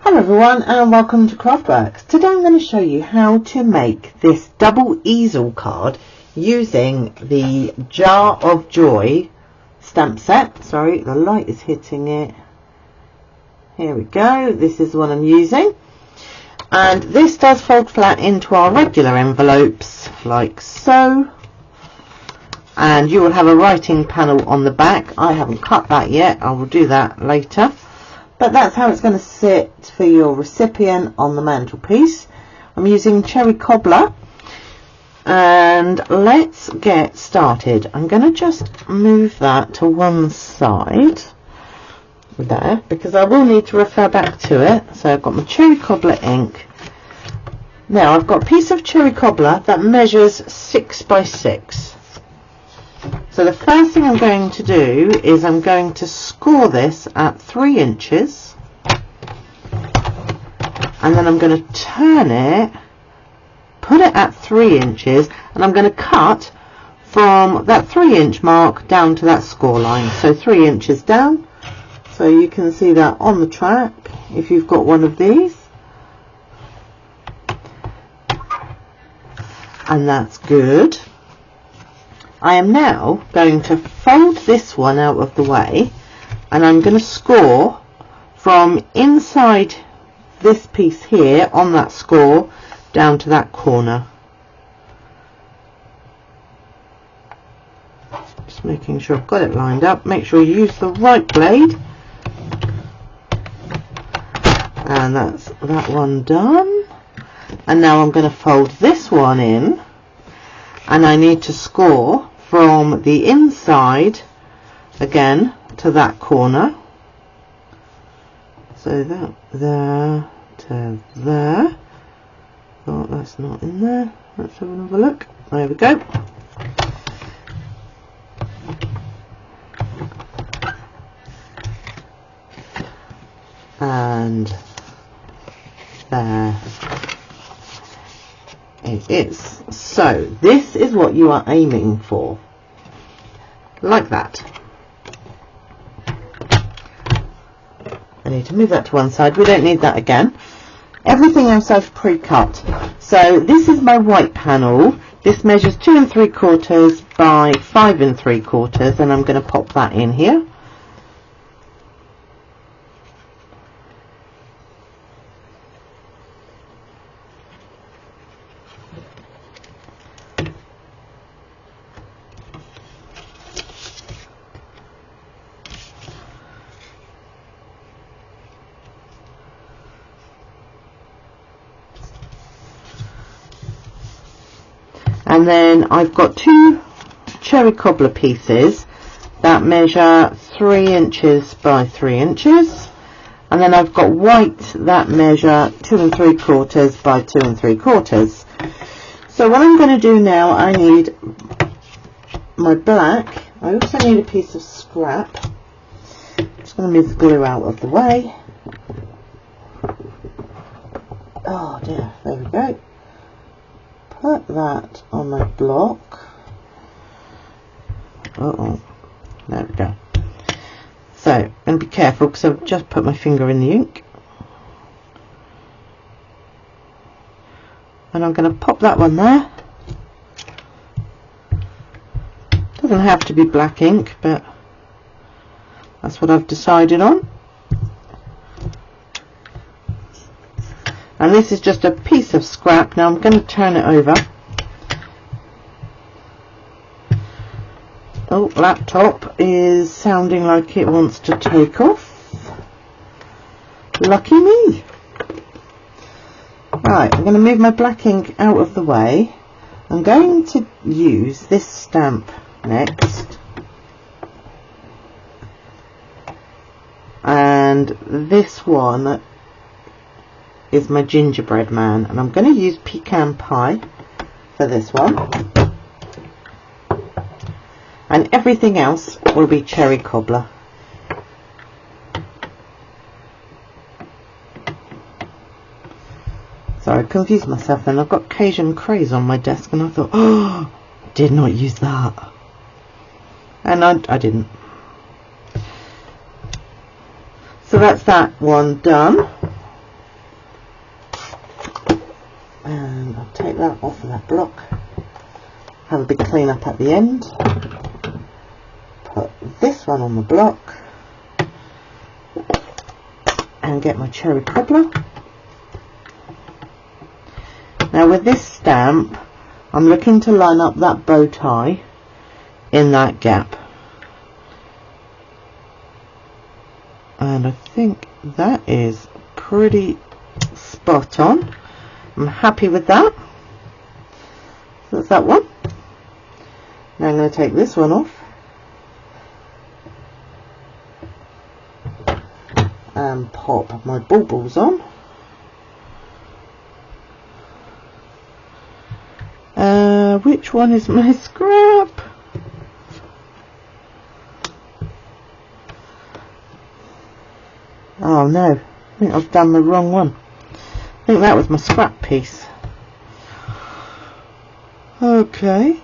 Hello everyone and welcome to Craftworks. Today I'm going to show you how to make this double easel card using the Jar of Joy stamp set. Sorry, the light is hitting it. Here we go. This is the one I'm using. And this does fold flat into our regular envelopes like so. And you will have a writing panel on the back. I haven't cut that yet. I will do that later. But that's how it's going to sit for your recipient on the mantelpiece. I'm using cherry cobbler. And let's get started. I'm going to just move that to one side there because I will need to refer back to it. So I've got my cherry cobbler ink. Now I've got a piece of cherry cobbler that measures 6 by 6. So the first thing I'm going to do is I'm going to score this at 3 inches and then I'm going to turn it, put it at 3 inches, and I'm going to cut from that 3-inch mark down to that score line. So 3 inches down. So you can see that on the track if you've got one of these. And that's good. I am now going to fold this one out of the way and I'm going to score from inside this piece here on that score down to that corner. Just making sure I've got it lined up. Make sure you use the right blade. And that's that one done. And now I'm going to fold this one in and I need to score from the inside again to that corner. So that there to there. Oh, that's not in there. Let's have another look. There we go. And there it is. So this is what you are aiming for, like that. I need to move that to one side. We don't need that again. Everything else I've pre-cut. So this is my white panel. This measures 2 3/4 by 5 3/4, and I'm going to pop that in here. And then I've got 2 cherry cobbler pieces that measure 3 inches by 3 inches. And then I've got white that measure 2 3/4 by 2 3/4. So what I'm going to do now, I need my black. I also need a piece of scrap. Just going to move the glue out of the way. Oh dear, there we go. Put that on my block. Uh-oh. There we go. So, and be careful because I've just put my finger in the ink. And I'm going to pop that one there. Doesn't have to be black ink, but that's what I've decided on. And this is just a piece of scrap. Now I'm going to turn it over. Oh, laptop is sounding like it wants to take off. Lucky me. Right, I'm going to move my black ink out of the way. I'm going to use this stamp next. And this one is my gingerbread man, and I'm going to use pecan pie for this one, and everything else will be cherry cobbler. Sorry, I confused myself then. I've got Cajun craze on my desk and I thought, oh, I did not use that, and I didn't. So that's that one done. that off of that block. Have a big clean up at the end. Put this one on the block. And get my cherry cobbler. Now with this stamp, I'm looking to line up that bow tie in that gap. And I think that is pretty spot on. I'm happy with that. So that's that one. Now I'm going to take this one off and pop my baubles on. Which one is my scrap? Oh no, I think I've done the wrong one. I think that was my scrap piece. Okay.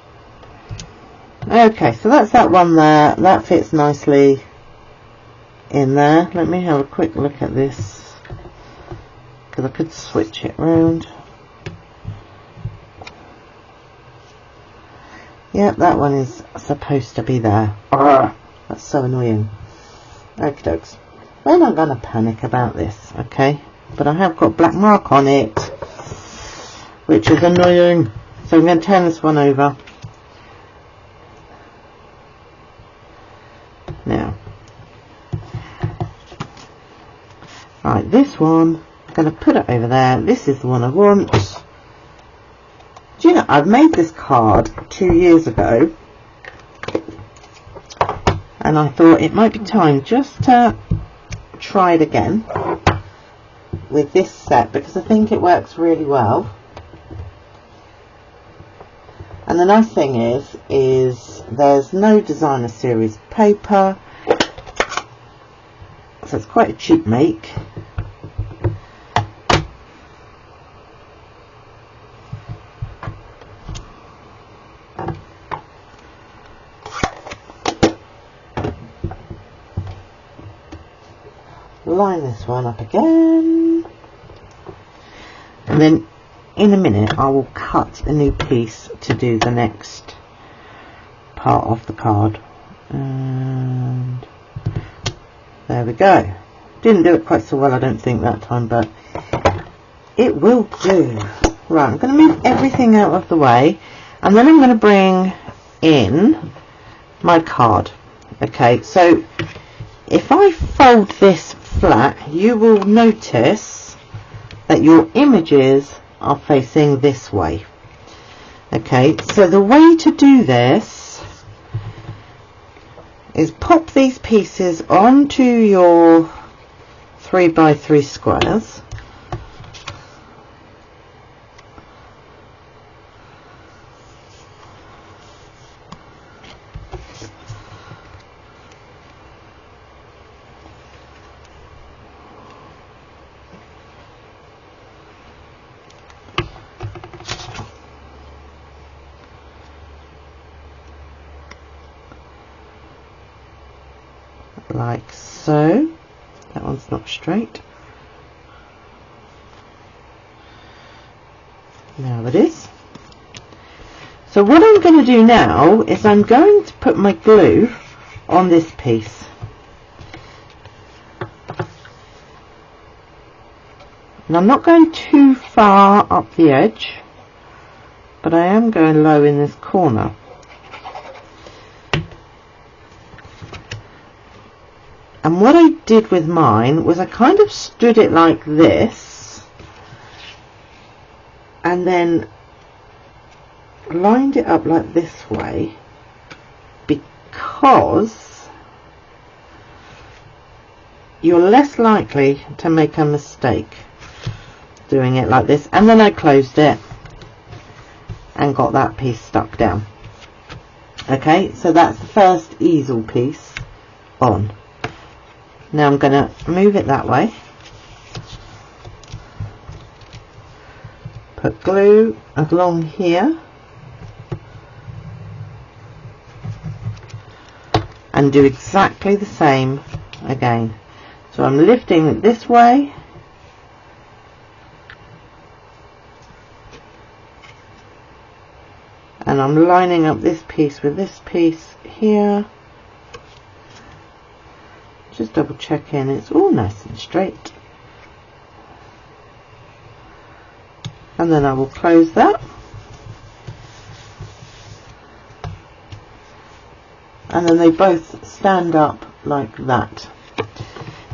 Okay, so that's that one there. That fits nicely in there. Let me have a quick look at this, because I could switch it round. Yep, that one is supposed to be there. Arrgh, that's so annoying. Okie dokes. We're not going to panic about this, okay? But I have got black mark on it, which is annoying. So I'm going to turn this one over. Now, right, this one, I'm going to put it over there. This is the one I want. Do you know, I've made this card 2 years ago, and I thought it might be time just to try it again with this set, because I think it works really well. And the nice thing is there's no designer series paper, so it's quite a cheap make. Line this one up again, and then in a minute I will cut a new piece to do the next part of the card. And there we go. Didn't do it quite so well, I don't think, that time, but it will do. Right, I'm going to move everything out of the way, and then I'm going to bring in my card. Okay, so if I fold this flat, you will notice that your images are facing this way. Okay, so the way to do this is pop these pieces onto your 3x3 squares. Like so. That one's not straight. Now it is. So what I'm going to do now is I'm going to put my glue on this piece. And I'm not going too far up the edge, but I am going low in this corner. And what I did with mine was I kind of stood it like this and then lined it up like this way, because you're less likely to make a mistake doing it like this. And then I closed it and got that piece stuck down. Okay, so that's the first easel piece on. Now I'm going to move it that way, put glue along here, and do exactly the same again. So I'm lifting it this way, and I'm lining up this piece with this piece here, just double checking it's all nice and straight, and then I will close that, and then they both stand up like that.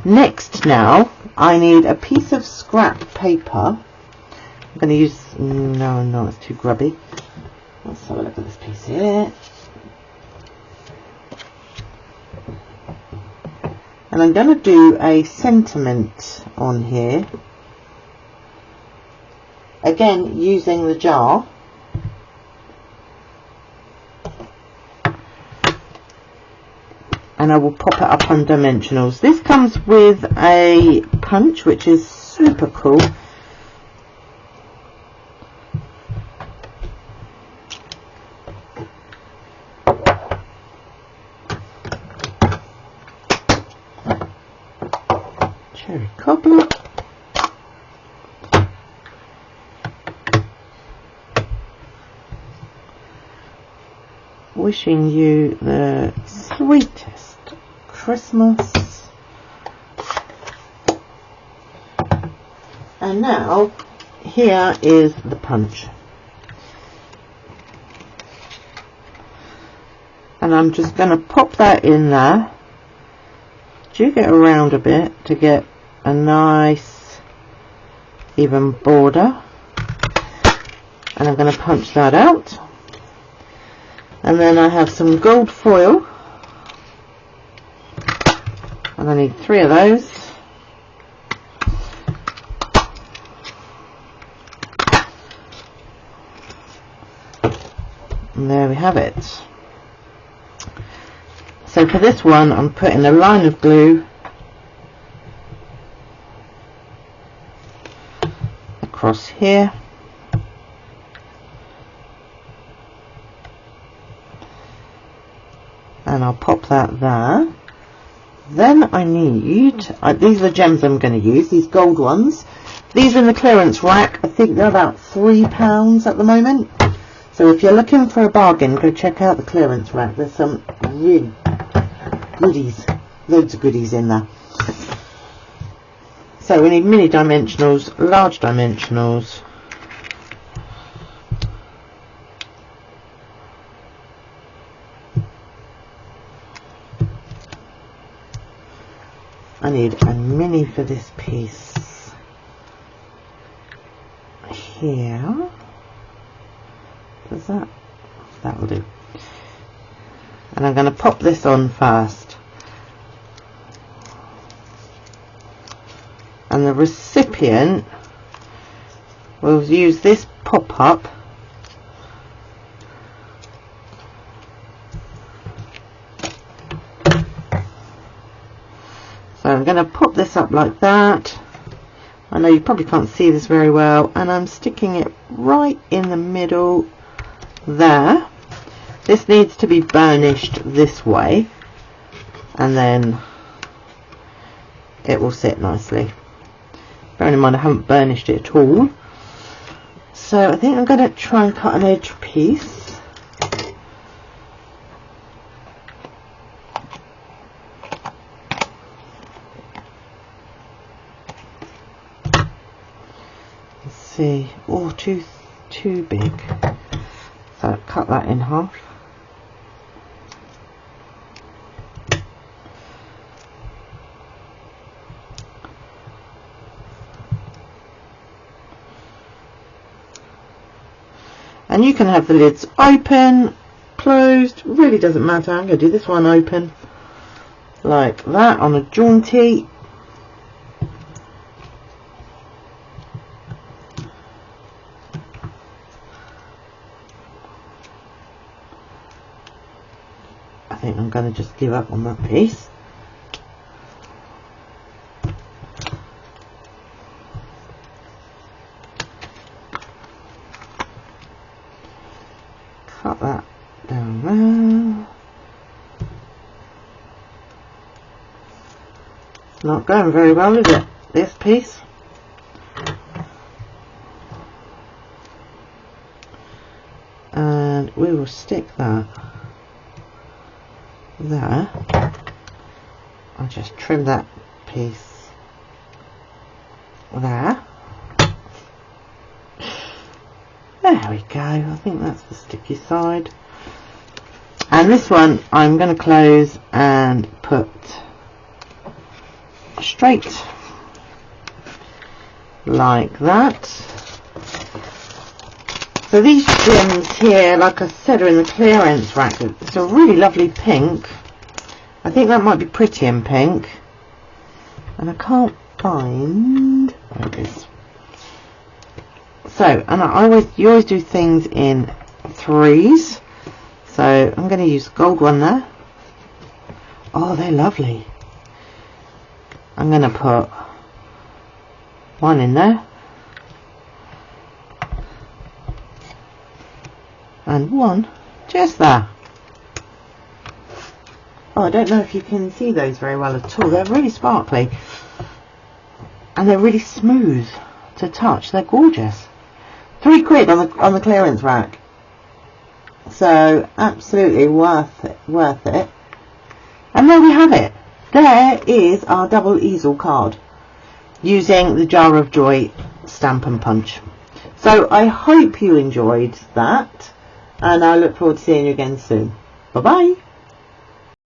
Next, now I need a piece of scrap paper. I'm going to use, no, it's too grubby. Let's have a look at this piece here. And I'm going to do a sentiment on here. Again, using the jar. And I will pop it up on dimensionals. This comes with a punch, which is super cool. Cherry cobbler. Wishing you the sweetest Christmas. And now here is the punch, and I'm just going to pop that in there. Jig it around a bit to get a nice even border, and I'm going to punch that out. And then I have some gold foil, and I need 3 of those. And there we have it. So for this one, I'm putting a line of glue across here. And I'll pop that there. Then I need, these are the gems I'm going to use, these gold ones. These are in the clearance rack. I think they're about £3 at the moment. So if you're looking for a bargain, go check out the clearance rack. There's some really goodies, loads of goodies in there. So we need mini dimensionals, large dimensionals. I need a mini for this piece here. Does that will do. And I'm going to pop this on first. And the recipient will use this pop-up So I'm going to pop this up like that. I know you probably can't see this very well, and I'm sticking it right in the middle there. This needs to be burnished this way, and then it will sit nicely. Bearing in mind I haven't burnished it at all. So I think I'm going to try and cut an edge piece. See, oh, too big, so cut that in half. And you can have the lids open, closed, really doesn't matter. I'm going to do this one open like that on a jaunty. I think I'm going to just give up on that piece. Cut that down there. Not going very well, is it, this piece? And we will stick that there. I'll just trim that piece there. There we go. I think that's the sticky side. And this one I'm going to close and put straight like that. So these gems here, like I said, are in the clearance rack. It's a really lovely pink. I think that might be pretty in pink. And I can't find... There it is. So, and you always do things in threes. So I'm going to use the gold one there. Oh, they're lovely. I'm going to put one in there. And one just there. Oh, I don't know if you can see those very well at all. They're really sparkly. And they're really smooth to touch. They're gorgeous. £3 on the clearance rack. So absolutely worth it. And there we have it. There is our double easel card using the Jar of Joy stamp and punch. So I hope you enjoyed that, and I look forward to seeing you again soon. Bye bye.